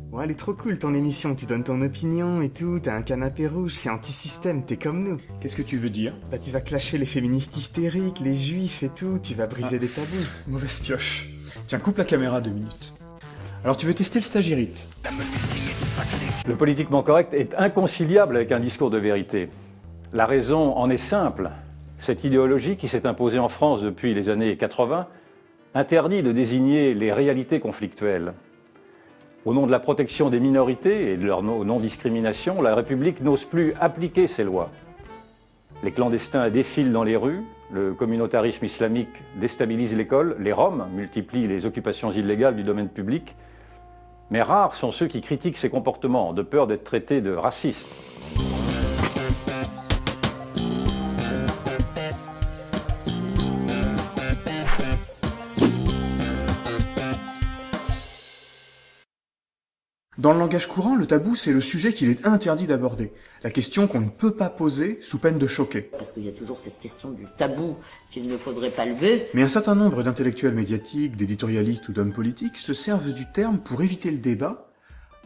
Ouais, elle est trop cool ton émission, tu donnes ton opinion et tout, t'as un canapé rouge, c'est anti-système, t'es comme nous. Qu'est-ce que tu veux dire? Bah tu vas clasher les féministes hystériques, les juifs et tout, tu vas briser des tabous. Mauvaise pioche. Tiens, coupe la caméra 2 minutes. Alors tu veux tester le stagirite? Le politiquement correct est inconciliable avec un discours de vérité. La raison en est simple. Cette idéologie qui s'est imposée en France depuis les années 80 interdit de désigner les réalités conflictuelles. Au nom de la protection des minorités et de leur non-discrimination, la République n'ose plus appliquer ces lois. Les clandestins défilent dans les rues, le communautarisme islamique déstabilise l'école, les Roms multiplient les occupations illégales du domaine public, mais rares sont ceux qui critiquent ces comportements, de peur d'être traités de racistes. Dans le langage courant, le tabou, c'est le sujet qu'il est interdit d'aborder. La question qu'on ne peut pas poser sous peine de choquer. Parce qu'il y a toujours cette question du tabou qu'il ne faudrait pas lever. Mais un certain nombre d'intellectuels médiatiques, d'éditorialistes ou d'hommes politiques se servent du terme pour éviter le débat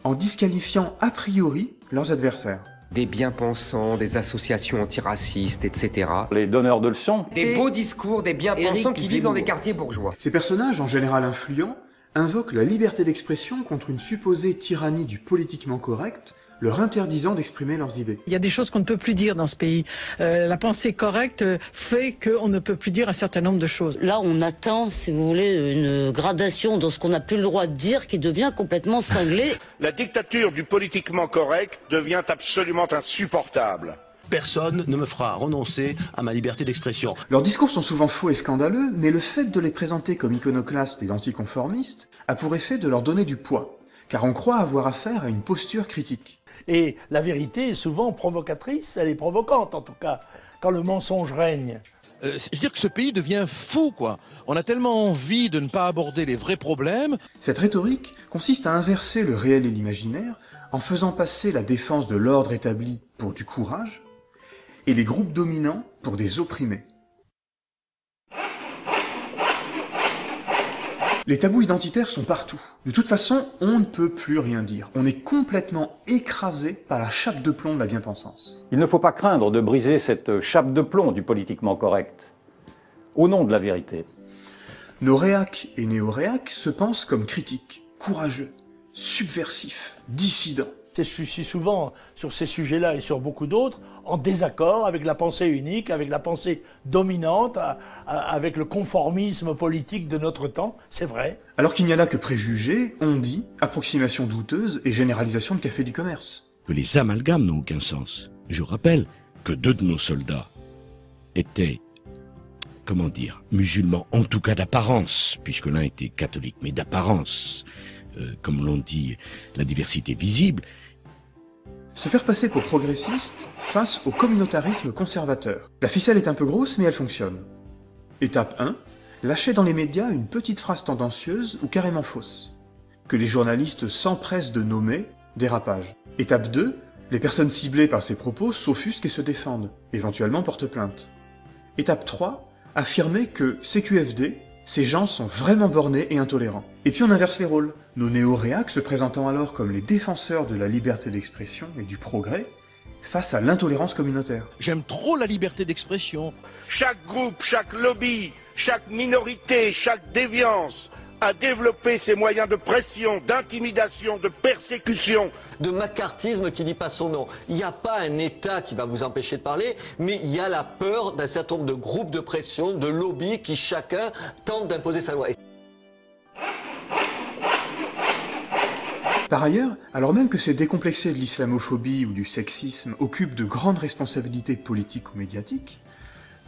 en disqualifiant a priori leurs adversaires. Des bien-pensants, des associations antiracistes, etc. Les donneurs de leçons. Des beaux discours, des bien-pensants qui vivent dans des quartiers bourgeois. Ces personnages, en général influents, invoquent la liberté d'expression contre une supposée tyrannie du politiquement correct, leur interdisant d'exprimer leurs idées. Il y a des choses qu'on ne peut plus dire dans ce pays. La pensée correcte fait qu'on ne peut plus dire un certain nombre de choses. Là, on atteint, si vous voulez, une gradation dans ce qu'on n'a plus le droit de dire qui devient complètement cinglé. La dictature du politiquement correct devient absolument insupportable. Personne ne me fera renoncer à ma liberté d'expression. Leurs discours sont souvent faux et scandaleux, mais le fait de les présenter comme iconoclastes et anticonformistes a pour effet de leur donner du poids, car on croit avoir affaire à une posture critique. Et la vérité est souvent provocatrice, elle est provocante en tout cas, quand le mensonge règne. Je veux dire que ce pays devient fou, quoi. On a tellement envie de ne pas aborder les vrais problèmes. Cette rhétorique consiste à inverser le réel et l'imaginaire en faisant passer la défense de l'ordre établi pour du courage et les groupes dominants pour des opprimés. Les tabous identitaires sont partout. De toute façon, on ne peut plus rien dire. On est complètement écrasé par la chape de plomb de la bien-pensance. Il ne faut pas craindre de briser cette chape de plomb du politiquement correct, au nom de la vérité. Nos réacs et néo-réacs se pensent comme critiques, courageux, subversifs, dissidents. Je suis souvent, sur ces sujets-là et sur beaucoup d'autres, en désaccord avec la pensée unique, avec la pensée dominante, avec le conformisme politique de notre temps, c'est vrai. Alors qu'il n'y a là que préjugés, on dit, approximations douteuses et généralisation de café du commerce. Que les amalgames n'ont aucun sens. Je rappelle que 2 de nos soldats étaient, comment dire, musulmans, en tout cas d'apparence, puisque l'un était catholique, mais d'apparence, comme l'on dit, la diversité visible. Se faire passer pour progressiste face au communautarisme conservateur. La ficelle est un peu grosse, mais elle fonctionne. Étape 1, lâcher dans les médias une petite phrase tendancieuse ou carrément fausse, que les journalistes s'empressent de nommer dérapage. Étape 2, les personnes ciblées par ces propos s'offusquent et se défendent, éventuellement portent plainte. Étape 3, affirmer que CQFD, ces gens sont vraiment bornés et intolérants. Et puis on inverse les rôles, nos néo-réacs se présentant alors comme les défenseurs de la liberté d'expression et du progrès, face à l'intolérance communautaire. J'aime trop la liberté d'expression. Chaque groupe, chaque lobby, chaque minorité, chaque déviance a développé ses moyens de pression, d'intimidation, de persécution. De macartisme qui dit pas son nom. Il n'y a pas un État qui va vous empêcher de parler, mais il y a la peur d'un certain nombre de groupes de pression, de lobbies qui chacun tente d'imposer sa loi. Par ailleurs, alors même que ces décomplexés de l'islamophobie ou du sexisme occupent de grandes responsabilités politiques ou médiatiques,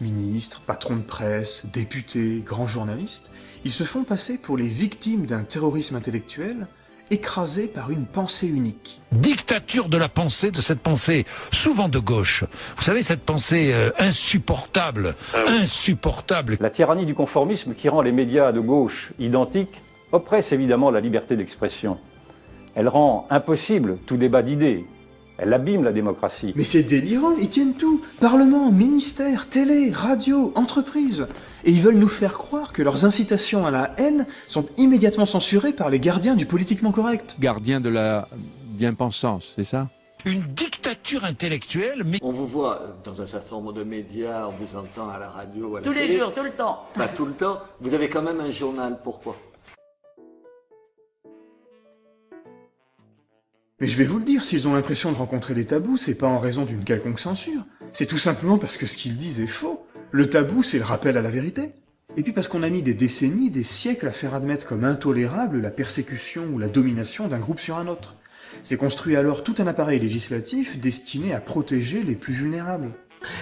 ministres, patrons de presse, députés, grands journalistes, ils se font passer pour les victimes d'un terrorisme intellectuel écrasé par une pensée unique. Dictature de la pensée, de cette pensée souvent de gauche. Vous savez, cette pensée insupportable, insupportable. La tyrannie du conformisme qui rend les médias de gauche identiques oppresse évidemment la liberté d'expression. Elle rend impossible tout débat d'idées. Elle abîme la démocratie. Mais c'est délirant, ils tiennent tout. Parlement, ministère, télé, radio, entreprise. Et ils veulent nous faire croire que leurs incitations à la haine sont immédiatement censurées par les gardiens du politiquement correct. Gardien de la bien-pensance, c'est ça? Une dictature intellectuelle, mais... On vous voit dans un certain nombre de médias, on vous entend à la radio, à la Tous télé. les jours, tout le temps. Pas tout le temps. Vous avez quand même un journal, pourquoi? Mais je vais vous le dire, s'ils ont l'impression de rencontrer des tabous, c'est pas en raison d'une quelconque censure. C'est tout simplement parce que ce qu'ils disent est faux. Le tabou, c'est le rappel à la vérité. Et puis parce qu'on a mis des décennies, des siècles à faire admettre comme intolérable la persécution ou la domination d'un groupe sur un autre. C'est construit alors tout un appareil législatif destiné à protéger les plus vulnérables.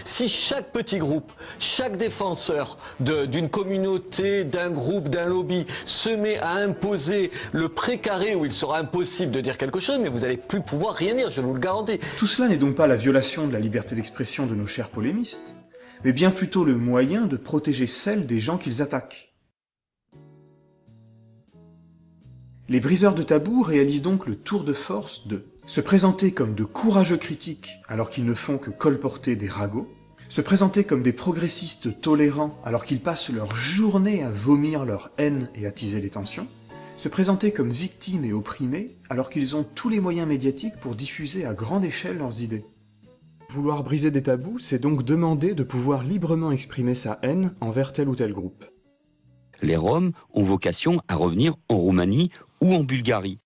Si chaque petit groupe, chaque défenseur d'une communauté, d'un groupe, d'un lobby se met à imposer le précaré où il sera impossible de dire quelque chose, mais vous n'allez plus pouvoir rien dire, je vous le garantis. Tout cela n'est donc pas la violation de la liberté d'expression de nos chers polémistes, mais bien plutôt le moyen de protéger celle des gens qu'ils attaquent. Les briseurs de tabous réalisent donc le tour de force de se présenter comme de courageux critiques alors qu'ils ne font que colporter des ragots, se présenter comme des progressistes tolérants alors qu'ils passent leur journée à vomir leur haine et attiser les tensions, se présenter comme victimes et opprimés alors qu'ils ont tous les moyens médiatiques pour diffuser à grande échelle leurs idées. Vouloir briser des tabous, c'est donc demander de pouvoir librement exprimer sa haine envers tel ou tel groupe. Les Roms ont vocation à revenir en Roumanie ou en Bulgarie.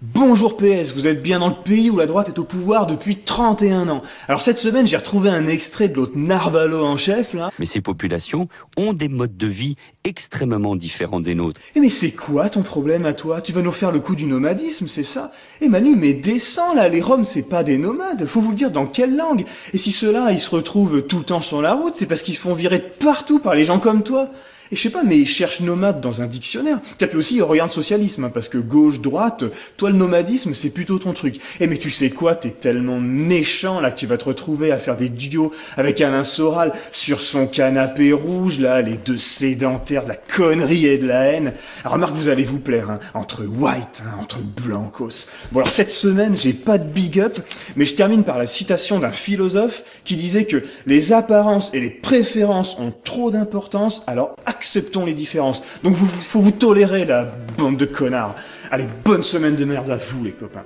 Bonjour PS, vous êtes bien dans le pays où la droite est au pouvoir depuis 31 ans. Alors cette semaine, j'ai retrouvé un extrait de l'autre Narvalo en chef, là. Mais ces populations ont des modes de vie extrêmement différents des nôtres. Eh mais c'est quoi ton problème à toi? Tu vas nous faire le coup du nomadisme, c'est ça? Eh Manu, mais descends là, les Roms c'est pas des nomades, faut vous le dire dans quelle langue? Et si ceux-là, ils se retrouvent tout le temps sur la route, c'est parce qu'ils se font virer de partout par les gens comme toi. Et je sais pas, mais cherche nomade dans un dictionnaire. T'as plus aussi regarde socialisme, hein, parce que gauche, droite, toi le nomadisme c'est plutôt ton truc. Et mais tu sais quoi, t'es tellement méchant là que tu vas te retrouver à faire des duos avec Alain Soral sur son canapé rouge là, les deux sédentaires de la connerie et de la haine. Alors, remarque, vous allez vous plaire, hein, entre white, hein, entre blancos. Bon alors cette semaine j'ai pas de big up, mais je termine par la citation d'un philosophe qui disait que les apparences et les préférences ont trop d'importance, alors acceptons les différences. Donc faut vous tolérer, la bande de connards. Allez, bonne semaine de merde à vous, les copains.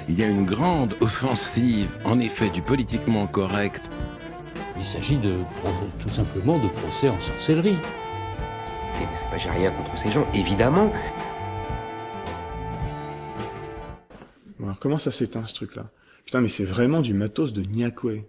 Il y a une grande offensive, en effet, du politiquement correct. Il s'agit tout simplement de procès en sorcellerie. J'ai rien contre ces gens, évidemment. Bon, alors comment ça s'éteint, ce truc-là? Putain, mais c'est vraiment du matos de Niakwe.